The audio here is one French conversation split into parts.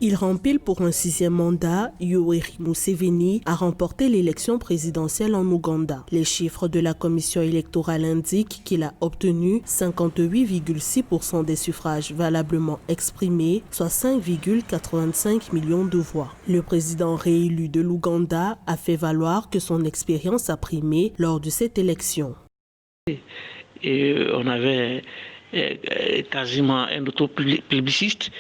Il rempile pour un 6e mandat. Yoweri Museveni a remporté l'élection présidentielle en Ouganda. Les chiffres de la commission électorale indiquent qu'il a obtenu 58,6% des suffrages valablement exprimés, soit 5,85 millions de voix. Le président réélu de l'Ouganda a fait valoir que son expérience a primé lors de cette élection. Et on avait quasiment un autoplébiscite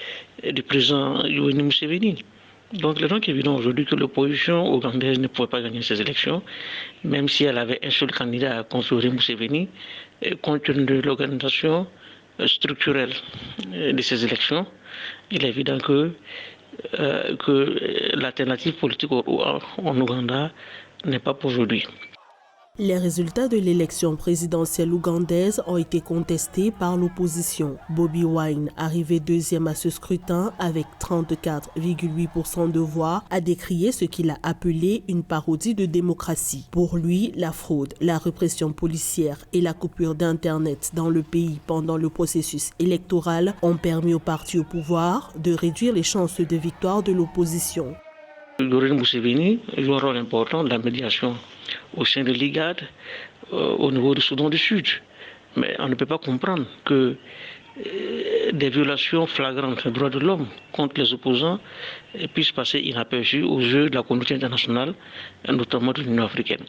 du président Yoweri Museveni. Donc il est donc évident aujourd'hui que l'opposition ougandaise ne pouvait pas gagner ces élections, même si elle avait un seul candidat contre Yoweri Museveni, compte tenu de l'organisation structurelle de ces élections. Il est évident que l'alternative politique en Ouganda n'est pas pour aujourd'hui. Les résultats de l'élection présidentielle ougandaise ont été contestés par l'opposition. Bobi Wine, arrivé deuxième à ce scrutin avec 34,8% de voix, a décrié ce qu'il a appelé une parodie de démocratie. Pour lui, la fraude, la répression policière et la coupure d'Internet dans le pays pendant le processus électoral ont permis au parti au pouvoir de réduire les chances de victoire de l'opposition. Yoweri Museveni joue un rôle important de la médiation au sein de l'IGAD au niveau du Soudan du Sud. Mais on ne peut pas comprendre que des violations flagrantes des droits de l'homme contre les opposants puissent passer inaperçues aux yeux de la communauté internationale, notamment de l'Union africaine.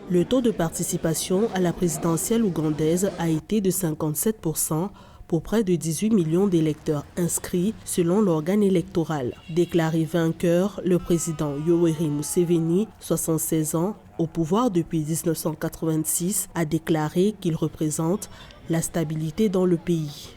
Le taux de participation à la présidentielle ougandaise a été de 57%. Pour près de 18 millions d'électeurs inscrits selon l'organe électoral. Déclaré vainqueur, le président Yoweri Museveni, 76 ans, au pouvoir depuis 1986, a déclaré qu'il représente la stabilité dans le pays.